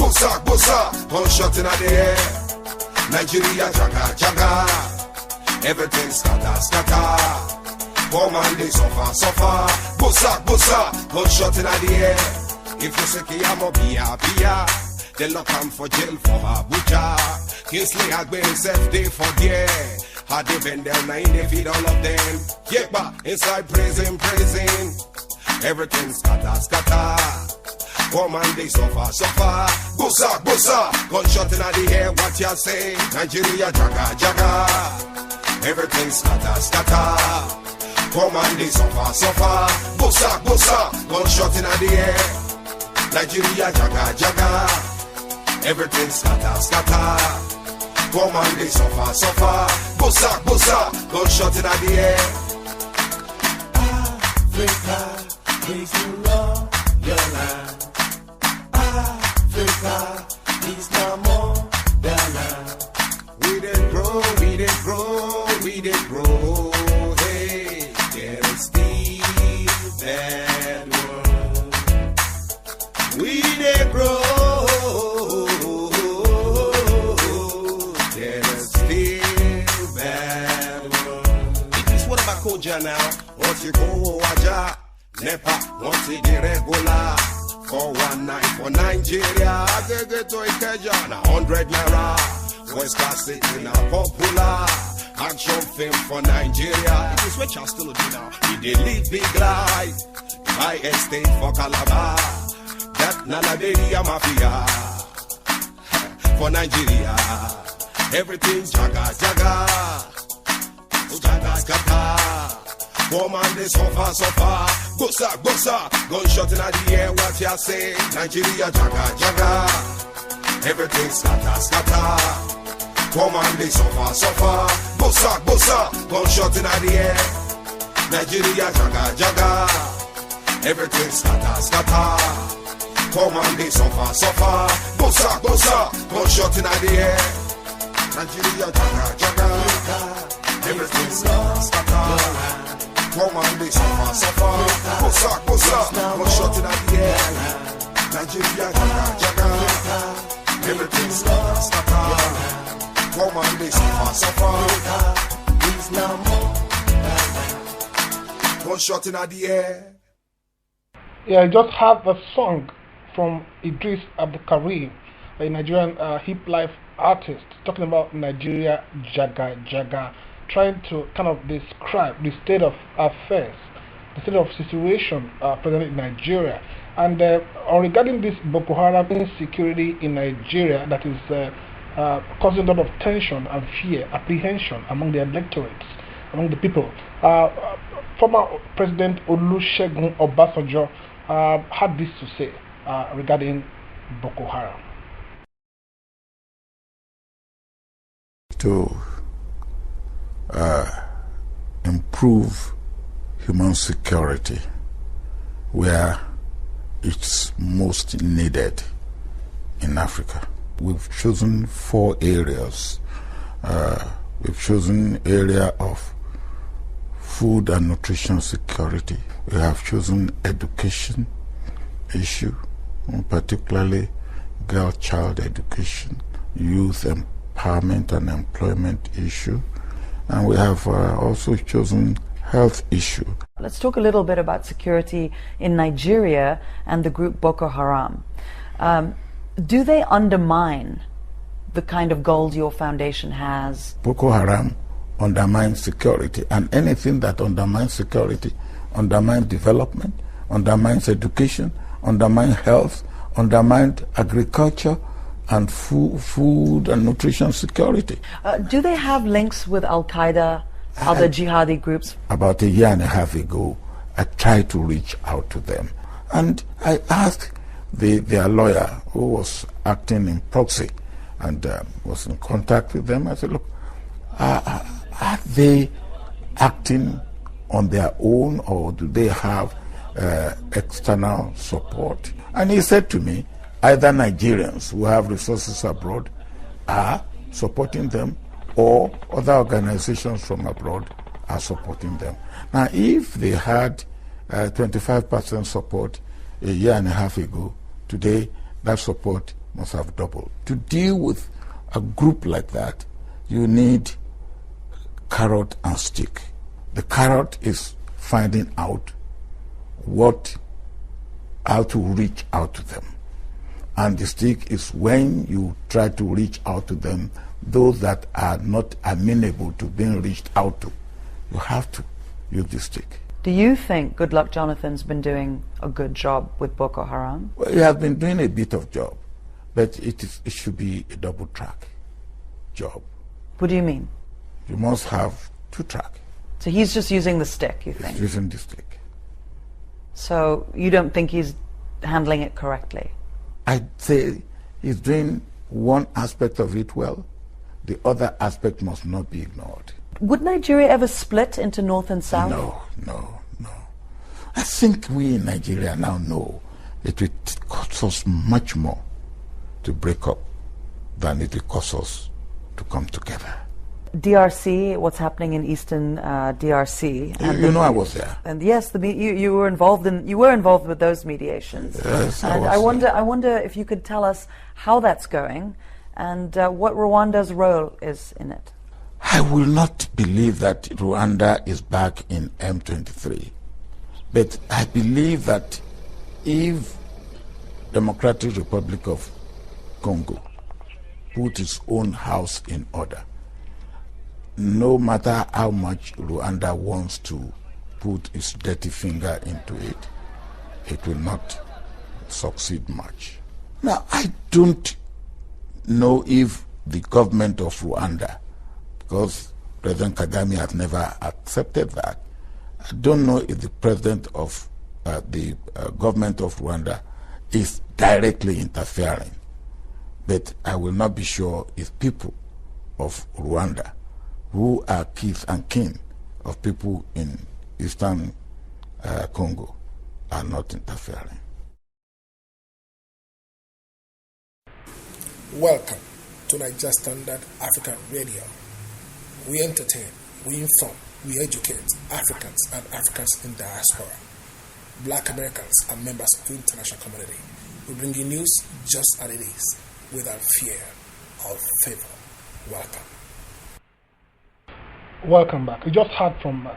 Bosa, bosa, gunshot in the air. Nigeria, jaga, jaga. Everything scatter, scatter. Poor man, they suffer, suffer. Bosa, bosa, gunshot in the air. If you say Kiyamo, Bia, they lock him for jail for Abuja. Kingsley Agbe himself, they forget. How they bend down, now they feed all of them. Yeah, but inside prison, everything scatter, scatter. Poor man, they suffer, suffer. Bosa, bosa, gunshot in the air, what you say? Nigeria, jaga, jaga. Everything scatter, scatter. Poor man, they suffer, suffer. Bosa, bosa, gunshot in the air. Nigeria, jaga, jaga. Everything scatter, scatter. Poor man, they suffer, suffer. Bosa, bosa, gunshot in the air. Africa, please you love your land. Africa, is no more than land. We did grow, we did grow, we did grow. Hey, there is still that world. We did grow, there is still that world. It is what about Koja now? What you go, Waja? Nepa, what's it irregular? 419 for Nigeria, I get to Ikeja, 100 naira. West Coast City now popular. Action film for Nigeria. It is which I still do now. We did live big life. Buy estate for Calabar. That Nalaberia Mafia. For Nigeria. Everything's jaga, jaga. Jaga, jaga. Poor man, they suffer, suffer. Bosa, bosa, gunshot in the air, what ya say? Nigeria, jaga, jaga. Everything scatter, scatter. Poor man, they suffer, suffer. Bosa, bosa, gunshot in the air. Nigeria, jaga, jaga. Everything scatter, scatter. Poor man, they suffer, suffer. Bosa, bosa, gunshot in the air. Nigeria, jaga, jaga. Everything scatter, scatter. Poor man, they suffer, suffer. Bosa, bosa, gunshot in the air. Nigeria, jaga, jaga. Everything scatter, scatter. Poor man, they suffer, suffer. There's no more. Gunshot in the air. Yeah, I just have a song from Idris Abdulkarim, a Nigerian hip life artist, talking about Nigeria, jaga, jaga. Trying to kind of describe the state of affairs, the state of situation present in Nigeria, and regarding this Boko Haram insecurity in Nigeria that is causing a lot of tension and fear, apprehension among the electorates, among the people. Former President Olusegun Obasanjo had this to say regarding Boko Haram. To improve human security where it's most needed in Africa. We've chosen 4 areas. We've chosen area of food and nutrition security. We have chosen education issue, particularly girl-child education, youth empowerment and employment issue. And we have also chosen health issue. Let's talk a little bit about security in Nigeria and the group Boko Haram. Do they undermine the kind of goals your foundation has? Boko Haram undermines security, and anything that undermines security undermines development, undermines education, undermines health, undermines agriculture, and food and nutrition security. Do they have links with Al-Qaeda, other jihadi groups? About a year and a half ago, I tried to reach out to them. And I asked their lawyer, who was acting in proxy, and was in contact with them. I said, look, are they acting on their own, or do they have external support? And he said to me, either Nigerians who have resources abroad are supporting them, or other organizations from abroad are supporting them. Now, if they had 25% support a year and a half ago, today that support must have doubled. To deal with a group like that, you need carrot and stick. The carrot is finding out how to reach out to them. And the stick is when you try to reach out to them, those that are not amenable to being reached out to. You have to use the stick. Do you think Goodluck Jonathan's been doing a good job with Boko Haram? Well, he has been doing a bit of job, but it should be a double track job. What do you mean? You must have two track. So he's just using the stick, you He's think? using the stick. So you don't think he's handling it correctly? I'd say he's doing one aspect of it well. The other aspect must not be ignored. Would Nigeria ever split into North and South? No. I think we in Nigeria now know it will cost us much more to break up than it will cost us to come together. DRC, what's happening in Eastern DRC? And you know I was there. And yes, you were involved with those mediations. Yes, and I wonder if you could tell us how that's going and what Rwanda's role is in it. I will not believe that Rwanda is back in M23. But I believe that if Democratic Republic of Congo put its own house in order, no matter how much Rwanda wants to put its dirty finger into it, it will not succeed much. Now, I don't know if the government of Rwanda, because President Kagame has never accepted that, I don't know if the president of the government of Rwanda is directly interfering, but I will not be sure if people of Rwanda, who are kith and kin of people in Eastern Congo, are not interfering. Welcome to Niger Standard African Radio. We entertain, we inform, we educate Africans and Africans in diaspora, Black Americans and members of the international community. We bring you news just as it is, without fear or favor. Welcome back. We just heard from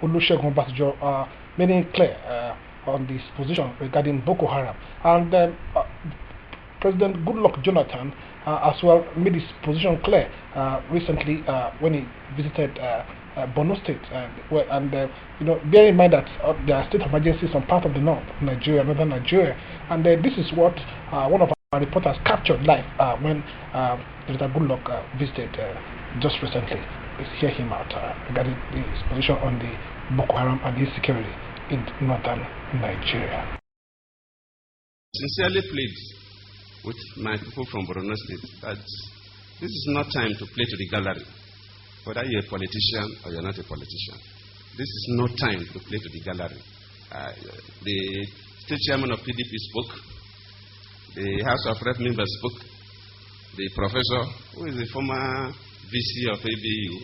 Olusegun Obasanjo making it clear on this position regarding Boko Haram. And President Goodluck Jonathan as well made his position clear recently when he visited Borno State. Bear in mind that there are state of emergency in some part of the north, Nigeria, northern Nigeria. And this is what one of our reporters captured live when President Goodluck visited just recently. Let's hear him out regarding his position on the Boko Haram and insecurity in northern Nigeria. Sincerely plead with my people from Borno State that this is not time to play to the gallery, whether you're a politician or you're not a politician. This is not time to play to the gallery. The state chairman of PDP spoke, the House of Rep members spoke, the professor, who is the former VC of ABU,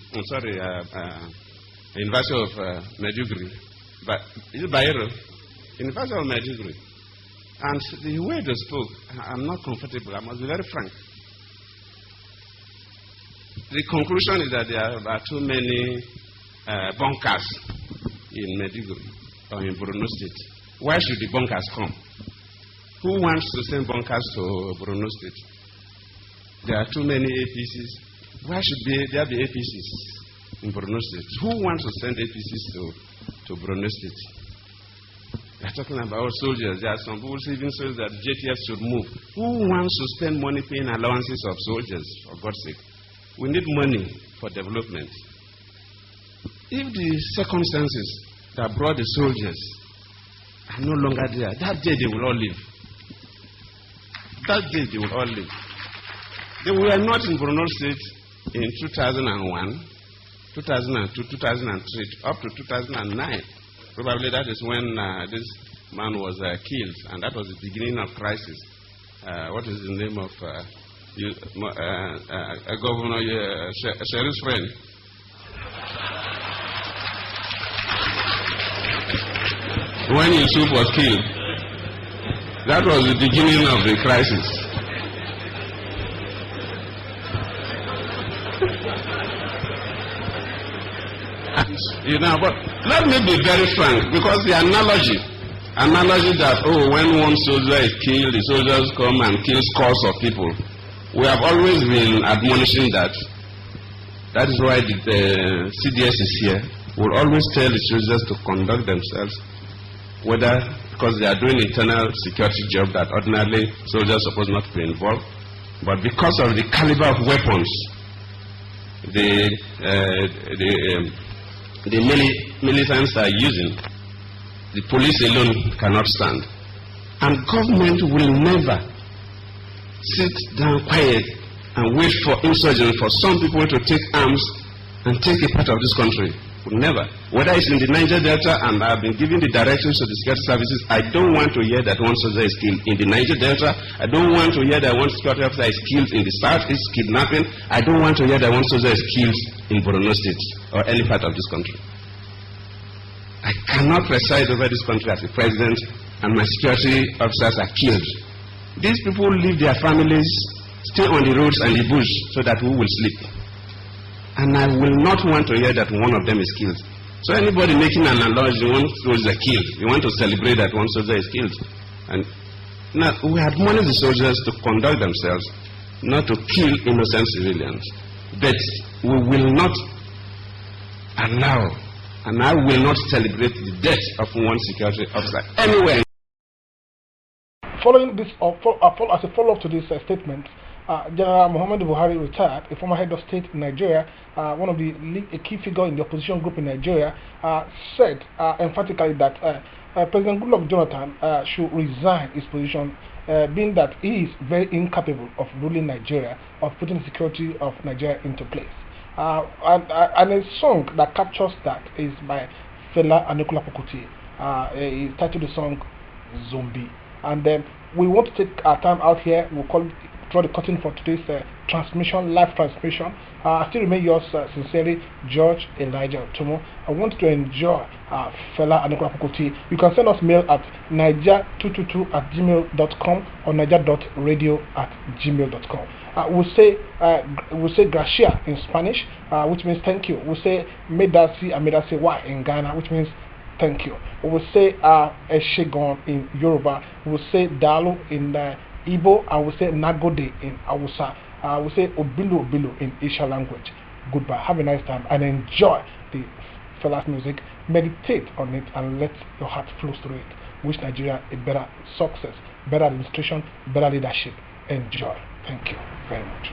University of Maiduguri, but is it Bayero? University of Maiduguri. And the way they spoke, I'm not comfortable. I must be very frank. The conclusion is that there are too many bunkers in Maiduguri or in Borno State. Why should the bunkers come? Who wants to send bunkers to Borno State? There are too many APCs. Why should there be APCs in Borno State? Who wants to send APCs to Borno State? We're talking about soldiers. There are some people even saying that JTF should move. Who wants to spend money paying allowances of soldiers, for God's sake? We need money for development. If the circumstances that brought the soldiers are no longer there, that day they will all leave. That day they will all leave. They were not in Borno State in 2001, 2002, 2003, up to 2009. Probably that is when this man was killed, and that was the beginning of crisis. What is the name of Governor Sheriff's friend? When Yusuf was killed, that was the beginning of the crisis. You know, but let me be very frank, because the analogy that, oh, when one soldier is killed, the soldiers come and kill scores of people. We have always been admonishing that. That is why the CDS is here. We'll always tell the soldiers to conduct themselves, whether because they are doing internal security job that ordinarily soldiers are supposed not to be involved, but because of the caliber of weapons the militants are using, the police alone cannot stand. And government will never sit down quiet and wait for insurgents, for some people to take arms and take a part of this country. Will never. Whether it's in the Niger Delta, and I've been giving the directives to the security services, I don't want to hear that one soldier is killed in the Niger Delta. I don't want to hear that one security officer is killed in the south, is kidnapping. I don't want to hear that one soldier is killed in Borno State or any part of this country. I cannot preside over this country as a president and my security officers are killed. These people leave their families, stay on the roads and the bush so that we will sleep. And I will not want to hear that one of them is killed. So anybody making an analogy, one soldier is killed, you want to celebrate that one soldier is killed. And now we admonish the soldiers to conduct themselves, not to kill innocent civilians. But we will not allow, and I will not celebrate the death of one security officer anywhere. Following this, as a follow-up to this statement, General Muhammadu Buhari, retired, a former head of state in Nigeria, one of a key figure in the opposition group in Nigeria, said emphatically that President Goodluck Jonathan should resign his position, being that he is very incapable of ruling Nigeria, of putting the security of Nigeria into place. And a song that captures that is by Fela Anikulapo Kuti. He titled the song Zombie. And then we want to take our time out here. We'll draw the curtain for today's transmission, live transmission. I still remain yours sincerely, George Elijah Otomo. I want to enjoy Fela Anikulapo Kuti. You can send us mail at niger222@gmail.com or niger.radio@gmail.com. We'll say gracia in Spanish, which means thank you. We'll say medasi and medasi wa in Ghana, which means thank you. We will say Eshegon in Yoruba. We will say Dalu in Igbo, and we will say Nagode in Hausa. We will say Obilu Obilu in Isha language. Goodbye. Have a nice time and enjoy the Fela's music. Meditate on it and let your heart flow through it. Wish Nigeria a better success, better administration, better leadership. Enjoy. Thank you very much.